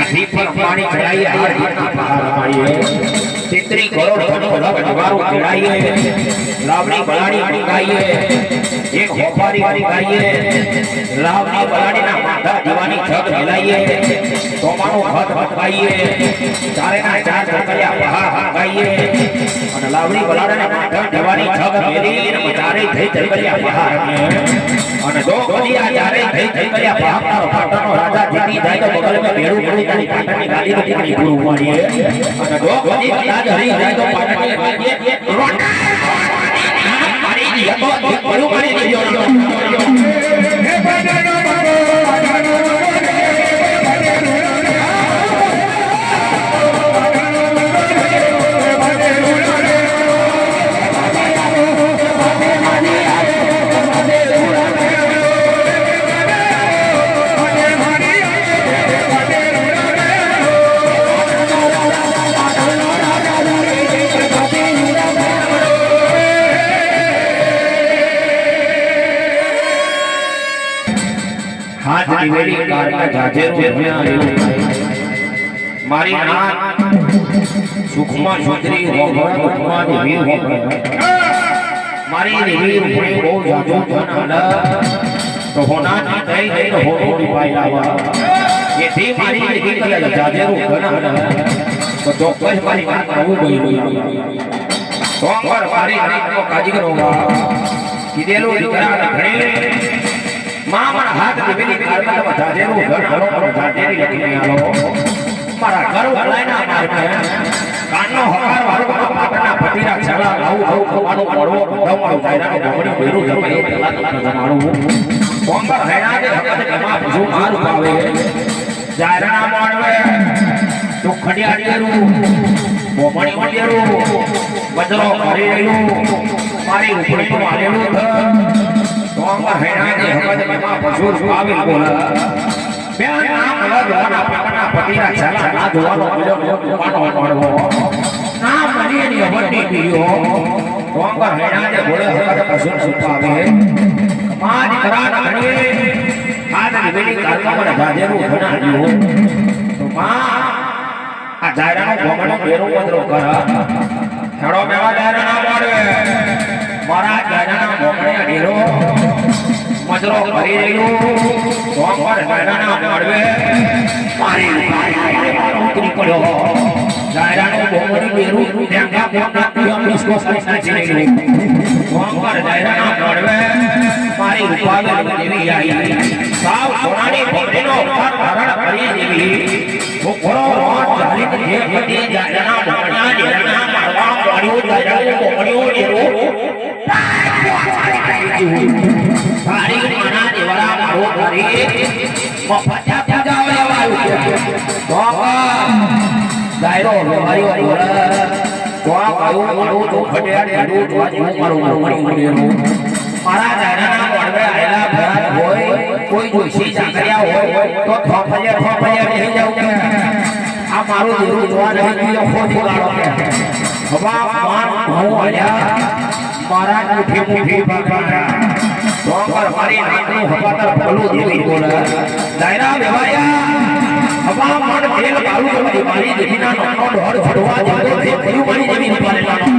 हाथी पर पानी चढ़ाइए हर घटना पहाड़ मारिए तितरी करोड़ धनो लग निवारो चढ़ाइए लावणी बलाड़ी मंगाइए एक होपारी मंगाइए लावणी बलाड़ी ना माथा दीवानी छत मिलाइए तोमानो हाथ मंगाइए चारे ना चार ढकलिया पहाड़ मंगाइए और लावणी बलाड़ी ना माथा दीवानी छत मेरी न चारे થઈ ઢકલિયા પહાड़ में અને દો ગડિયા ચારે થઈ ઢકલિયા પહાड़ નો પાટણનો રાજા જીતી જાય તો બગલ में ભેડું પડી તારી પાટણની ગાડી નો દીકરી ગુરુ મારીએ અને દો ગડી રાજ હરી જાય તો પાટણની ગાડી રોટા મારી દી તો ગુરુ મારી દીયો હે પાટણનો हाथ दिवेली कार का जाजेरो भण्या मारी नाथ सुखमा सुंदरी होगरा दुखमा देवी होगरा मारी देवी रूपणी बो जाजो धनाला तो होना नी दई दई हो रोटी पाई लावा ये थी मारी देवी का जाजेरो धनाला तो ચોક્કસ મારી વાત કરવું ગયું તો પર મારી નાથ નો કાજી કરોવા કીધેલો દીકરા ઘણે मामा हाथ दिवेली कार में तब जाजेरो घर घरो पर जाजेरी लगी आलो मारा घरो लाइना मार में कानो हकार वारो पाटना पटीरा छला आऊ आऊ कमानो मड़ो दमारो जायरा नो बड़ी बेरू जमाई तला तला जमारो कोंबर हैना के हकत जमा भजू मार पावे जायरा ना मारवे तो खडिया डेरू बोमणी मंडेरू बजरो करे रेलू मारी उपड़ी नो आलेलू कोंबर हैना के हकत जमा भजू पावे बोला બેન નામ લગવાના પાટના પટીરા છલા ના જોવાનો બીજો પાનો મળવો નામ મરીની વડની પીયો કોંબર હેણા જે બોલે હકત પશુર સુપાવે માજ કરાટ ઘણીએ આજ દિવેલી કાલમાં મને જાજેરું બનાવ્યો તો માં આ જાયરાનો ભોગણો બેરો પદરો કર હેડો મેવા જાયરાના મોડે મારા જાયરાના ભોગણે ડેરો मजरो करी रेलो कोंबर जायराना मडवे मारी उतरी पड़ो जायरानो बोमड़ी बेरू देंगा बोना हम इसको साइना चले कोंबर जायराना मडवे मारी रूपावे देवी आई साव सोनानी भक्तिनो धारण करी देवी वो घोड़ो रोज जाली के पति जायराना बोमड़ा जायराना मारवा मारियो जायरानो बोमड़ियो डेरो सारी माना देवरा मारो घरी मफता पूजा लेवायो तो दायरो लेवायो बोला तो आयो मारो तो खटिया डेडो तो आजू मारो मरी मारा दायराना मडवे आयला भरात होय कोई जोशी चाकरिया होय तो थोपलिया नहीं जाऊ के आ मारो देरू जोवा नहीं दियो खोद गाड़ो के हवा मान भाऊ आया मारा मुठी बाबा कोंबर मारी नानी हवातर पलू देवी बोला दायरा बेवाया हवा मन खेल बालू मारी देवीना नन्नो ढोर छडवा जेतो थे पयु मारी देवी पाले लानो